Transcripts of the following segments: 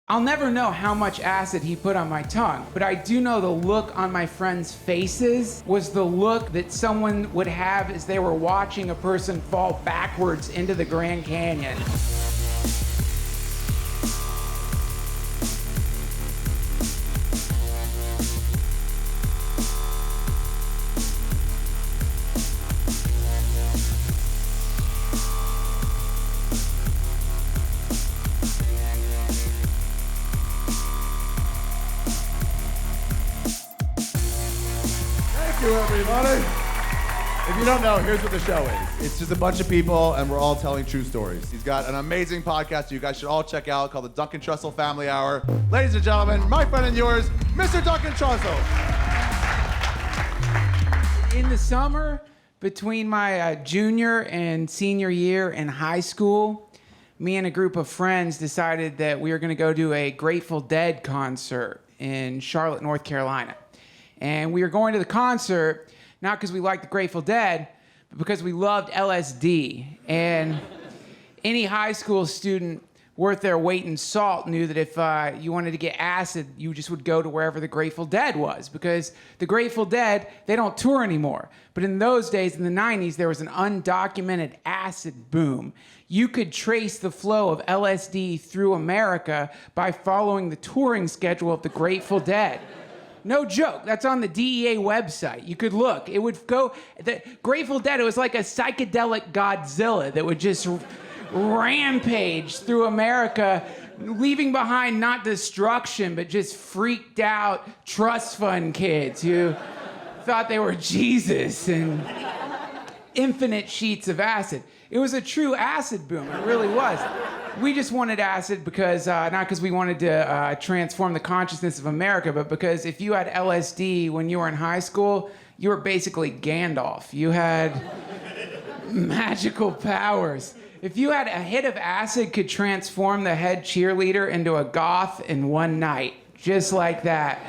I'll never know how much acid he put on my tongue, but I do know the look on my friends' faces was the look that someone would have as they were watching a person fall backwards into the Grand Canyon. Thank you, everybody. If you don't know, here's what the show is. It's just a bunch of people, and we're all telling true stories. He's got an amazing podcast you guys should all check out called the Duncan Trussell Family Hour. Ladies and gentlemen, my friend and yours, Mr. Duncan Trussell. In the summer, between my junior and senior year in high school, me and a group of friends decided that we were going to go to a Grateful Dead concert in Charlotte, North Carolina. And we were going to the concert not because we liked the Grateful Dead, but because we loved LSD. And any high school student worth their weight in salt knew that if you wanted to get acid, you just would go to wherever the Grateful Dead was, because the Grateful Dead, they don't tour anymore. But in those days, in the 90s, there was an undocumented acid boom. You could trace the flow of LSD through America by following the touring schedule of the Grateful Dead. No joke. That's on the DEA website. You could look. It would go... The Grateful Dead, it was like a psychedelic Godzilla that would just rampage through America, leaving behind not destruction, but just freaked out trust fund kids who thought they were Jesus and infinite sheets of acid. It was a true acid boom. It really was. We just wanted acid because, not because we wanted to transform the consciousness of America, but because if you had LSD when you were in high school, you were basically Gandalf. You had magical powers. If you had a hit of acid, could transform the head cheerleader into a goth in one night, just like that.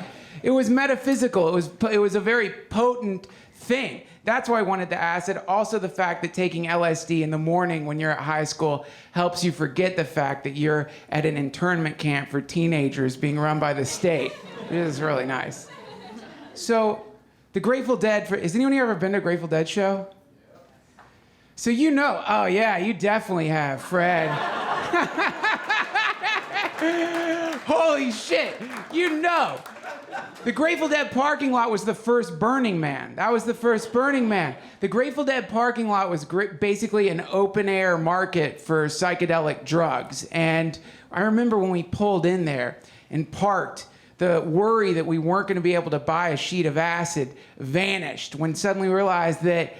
It was metaphysical. It was a very potent thing. That's why I wanted the acid. Also, the fact that taking LSD in the morning when you're at high school helps you forget the fact that you're at an internment camp for teenagers being run by the state. It is really nice. So, the Grateful Dead, has anyone here ever been to a Grateful Dead show? So you know, oh yeah, you definitely have, Fred. Holy shit, you know. The Grateful Dead parking lot was the first Burning Man. That was the first Burning Man. The Grateful Dead parking lot was basically an open-air market for psychedelic drugs. And I remember when we pulled in there and parked, the worry that we weren't going to be able to buy a sheet of acid vanished when suddenly we realized that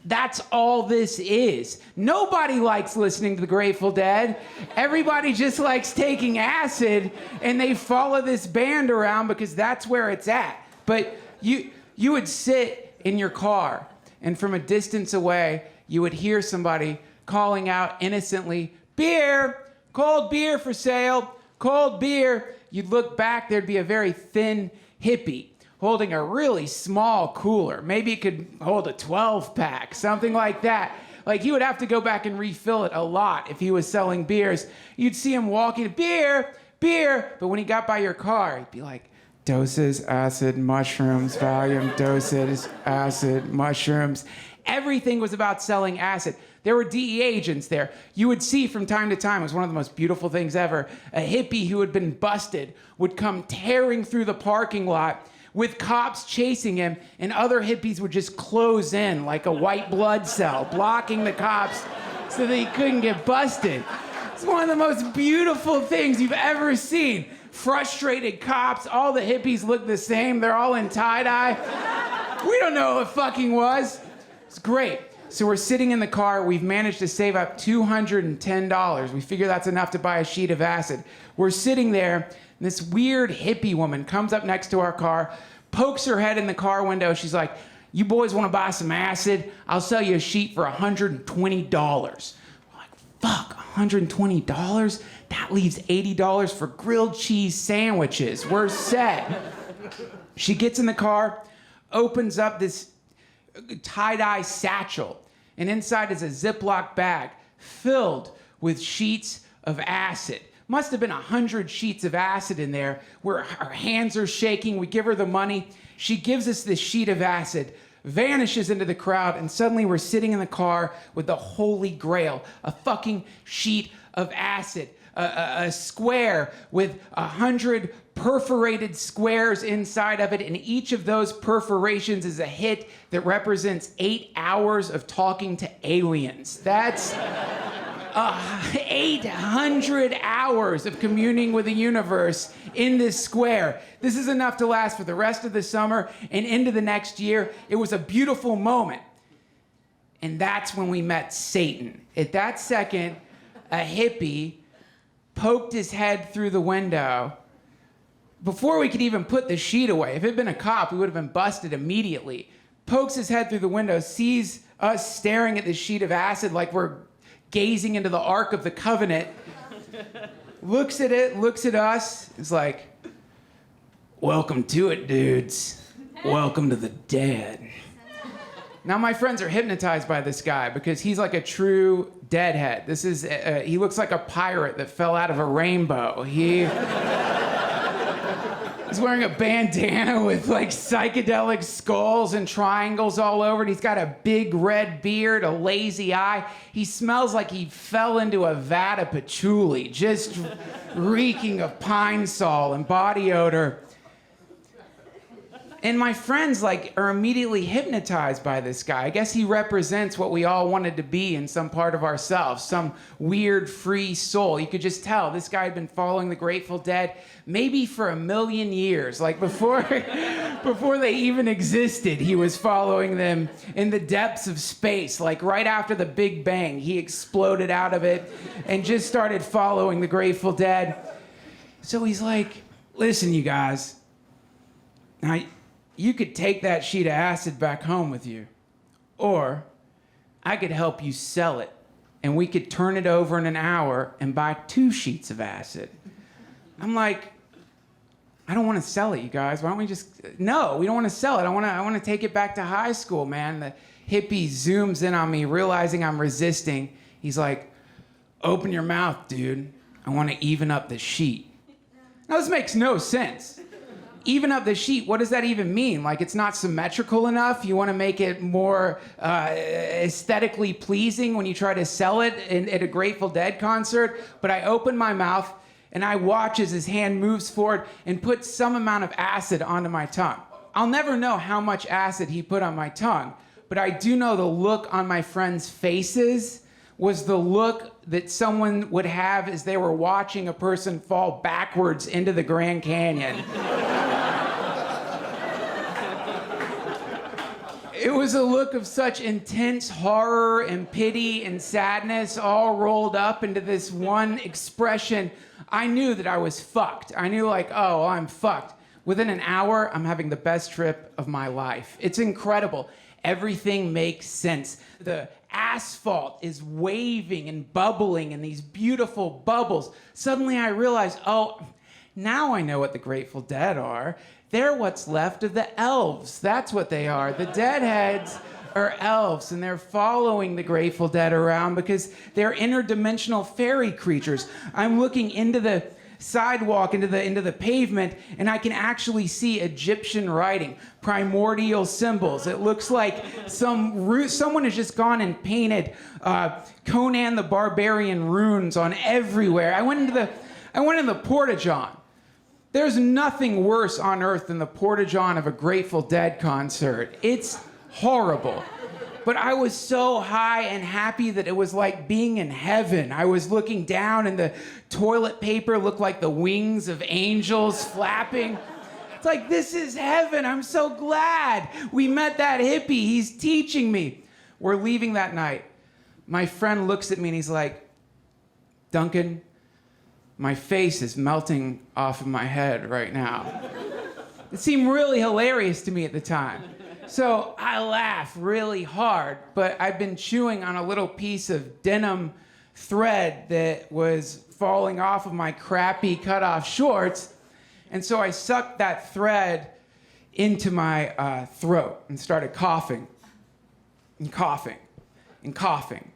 that's all this is. Nobody likes listening to the Grateful Dead. Everybody just likes taking acid, and they follow this band around because that's where it's at. But you would sit in your car, and from a distance away, you would hear somebody calling out innocently, "Beer! Cold beer for sale! Cold beer!" You'd look back, there'd be a very thin hippie holding a really small cooler. Maybe it could hold a 12-pack, something like that. Like, he would have to go back and refill it a lot if he was selling beers. You'd see him walking, "Beer, beer," but when he got by your car, he'd be like, "Doses, acid, mushrooms, volume, doses, acid, mushrooms." Everything was about selling acid. There were DEA agents there. You would see from time to time, it was one of the most beautiful things ever, a hippie who had been busted would come tearing through the parking lot with cops chasing him, and other hippies would just close in like a white blood cell, blocking the cops so that he couldn't get busted. It's one of the most beautiful things you've ever seen. Frustrated cops, all the hippies look the same, they're all in tie-dye. We don't know what it fucking was. It's great. So we're sitting in the car, we've managed to save up $210. We figure that's enough to buy a sheet of acid. We're sitting there, and this weird hippie woman comes up next to our car, pokes her head in the car window. She's like, "You boys want to buy some acid? I'll sell you a sheet for $120. We're like, fuck, $120? That leaves $80 for grilled cheese sandwiches. We're set. She gets in the car, opens up this tie-dye satchel, and inside is a Ziploc bag filled with sheets of acid. Must have been 100 sheets of acid in there where our hands are shaking. We give her the money. She gives us this sheet of acid, vanishes into the crowd, and suddenly we're sitting in the car with the Holy Grail, a fucking sheet of acid, a square with 100 perforated squares inside of it, and each of those perforations is a hit that represents 8 hours of talking to aliens. That's 800 hours of communing with the universe in this square. This is enough to last for the rest of the summer and into the next year. It was a beautiful moment. And that's when we met Satan. At that second, a hippie poked his head through the window. Before we could even put the sheet away, if it had been a cop, we would have been busted immediately. Pokes his head through the window, sees us staring at this sheet of acid like we're gazing into the Ark of the Covenant, looks at it, looks at us, is like, welcome to it, dudes. Welcome to the dead. Now my friends are hypnotized by this guy because he's like a true deadhead. He looks like a pirate that fell out of a rainbow. He's wearing a bandana with like psychedelic skulls and triangles all over it. He's got a big red beard, a lazy eye. He smells like he fell into a vat of patchouli, just reeking of pine sol and body odor. And my friends are immediately hypnotized by this guy. I guess he represents what we all wanted to be in some part of ourselves, some weird free soul. You could just tell this guy had been following the Grateful Dead maybe for 1,000,000 years. Like before they even existed, he was following them in the depths of space. Like right after the Big Bang, he exploded out of it and just started following the Grateful Dead. So he's like, listen, you guys, now you could take that sheet of acid back home with you, or I could help you sell it, and we could turn it over in an hour and buy 2 sheets of acid. I'm like, I don't want to sell it, you guys. Why don't we just... No, we don't want to sell it. I want to take it back to high school, man. The hippie zooms in on me, realizing I'm resisting. He's like, open your mouth, dude. I want to even up the sheet. Now, this makes no sense. Even up the sheet, what does that even mean? Like, it's not symmetrical enough? You want to make it more aesthetically pleasing when you try to sell it at a Grateful Dead concert? But I open my mouth, and I watch as his hand moves forward and puts some amount of acid onto my tongue. I'll never know how much acid he put on my tongue, but I do know the look on my friends' faces was the look that someone would have as they were watching a person fall backwards into the Grand Canyon. It was a look of such intense horror and pity and sadness all rolled up into this one expression. I knew that I was fucked. I knew oh, I'm fucked. Within an hour, I'm having the best trip of my life. It's incredible. Everything makes sense. The asphalt is waving and bubbling in these beautiful bubbles. Suddenly I realized, oh, now I know what the Grateful Dead are. They're what's left of the elves. That's what they are. The Deadheads are elves, and they're following the Grateful Dead around because they're interdimensional fairy creatures. I'm looking into the sidewalk, into the pavement, and I can actually see Egyptian writing, primordial symbols. It looks like someone has just gone and painted Conan the Barbarian runes on everywhere. I went into the Porta-John. There's nothing worse on earth than the Porta-John of a Grateful Dead concert. It's horrible. But I was so high and happy that it was like being in heaven. I was looking down and the toilet paper looked like the wings of angels flapping. It's like, this is heaven. I'm so glad we met that hippie. He's teaching me. We're leaving that night. My friend looks at me and he's like, Duncan, my face is melting off of my head right now. It seemed really hilarious to me at the time. So I laugh really hard, but I've been chewing on a little piece of denim thread that was falling off of my crappy cut-off shorts. And so I sucked that thread into my throat and started coughing and coughing and coughing.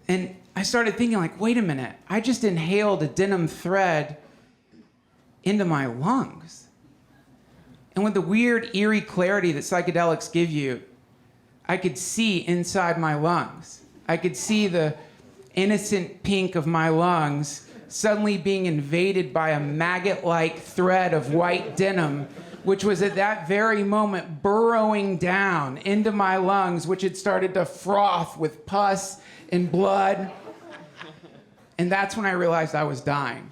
And I started thinking like, wait a minute, I just inhaled a denim thread into my lungs. And with the weird, eerie clarity that psychedelics give you, I could see inside my lungs. I could see the innocent pink of my lungs suddenly being invaded by a maggot-like thread of white denim, which was at that very moment burrowing down into my lungs, which had started to froth with pus and blood. And that's when I realized I was dying.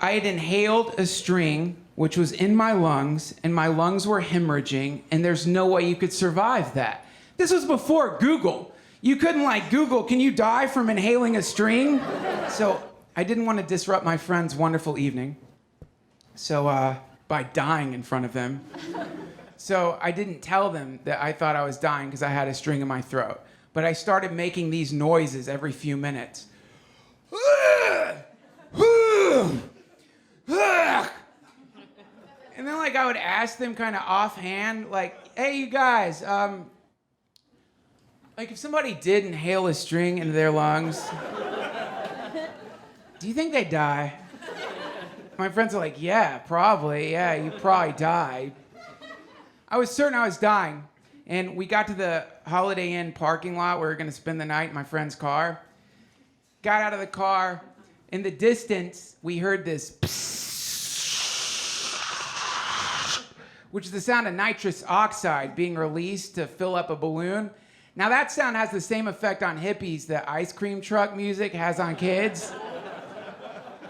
I had inhaled a string, which was in my lungs, and my lungs were hemorrhaging, and there's no way you could survive that. This was before Google. You couldn't like Google, can you die from inhaling a string? So I didn't want to disrupt my friend's wonderful evening. So by dying in front of them. So I didn't tell them that I thought I was dying because I had a string in my throat. But I started making these noises every few minutes. And then like I would ask them kind of offhand, like, hey, you guys, like if somebody did inhale a string into their lungs, do you think they'd die? My friends are like, yeah, probably. Yeah, you'd probably die. I was certain I was dying. And we got to the Holiday Inn parking lot where we were going to spend the night in my friend's car. Got out of the car. In the distance, we heard this which is the sound of nitrous oxide being released to fill up a balloon. Now that sound has the same effect on hippies that ice cream truck music has on kids.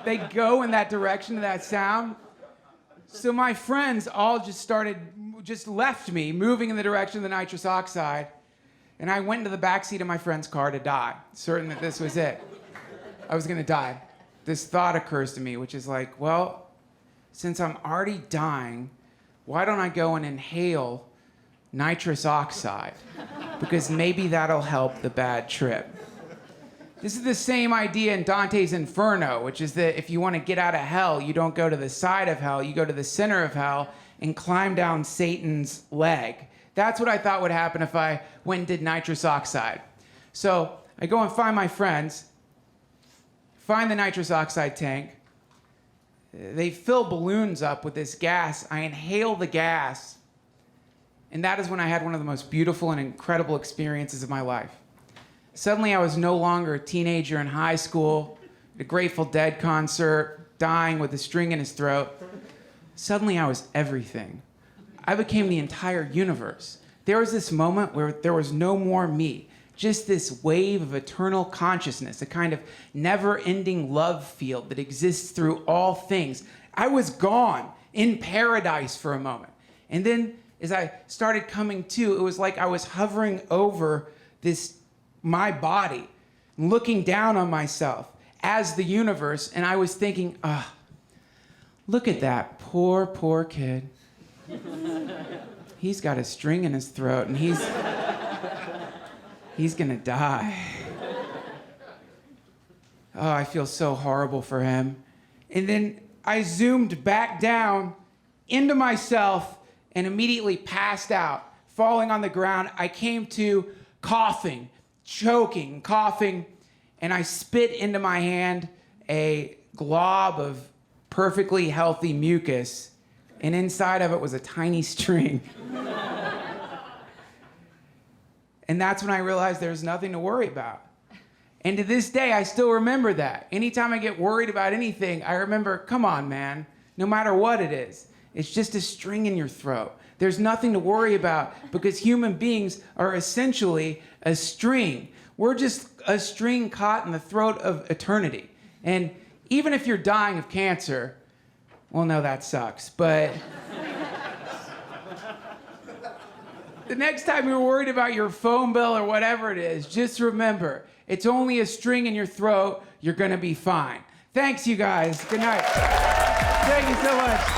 They go in that direction to that sound. So my friends all just left me, moving in the direction of the nitrous oxide. And I went into the backseat of my friend's car to die, certain that this was it. I was gonna die. This thought occurs to me, which is like, well, since I'm already dying, why don't I go and inhale nitrous oxide? Because maybe that'll help the bad trip. This is the same idea in Dante's Inferno, which is that if you want to get out of hell, you don't go to the side of hell, you go to the center of hell and climb down Satan's leg. That's what I thought would happen if I went and did nitrous oxide. So I go and find my friends, find the nitrous oxide tank. They fill balloons up with this gas. I inhale the gas. And that is when I had one of the most beautiful and incredible experiences of my life. Suddenly, I was no longer a teenager in high school, at a Grateful Dead concert, dying with a string in his throat. Suddenly, I was everything. I became the entire universe. There was this moment where there was no more me, just this wave of eternal consciousness, a kind of never-ending love field that exists through all things. I was gone, in paradise for a moment. And then, as I started coming to, it was like I was hovering over my body, looking down on myself as the universe, and I was thinking, look at that poor, poor kid. He's got a string in his throat, and he's gonna die. Oh, I feel so horrible for him. And then I zoomed back down into myself and immediately passed out, falling on the ground. I came to coughing, choking, coughing, and I spit into my hand a glob of perfectly healthy mucus, and inside of it was a tiny string. And that's when I realized there's nothing to worry about. And to this day, I still remember that. Anytime I get worried about anything, I remember, come on, man, no matter what it is, it's just a string in your throat. There's nothing to worry about because human beings are essentially a string. We're just a string caught in the throat of eternity. And even if you're dying of cancer, well, no, that sucks, but the next time you're worried about your phone bill or whatever it is, just remember, it's only a string in your throat. You're gonna be fine. Thanks, you guys. Good night. Thank you so much.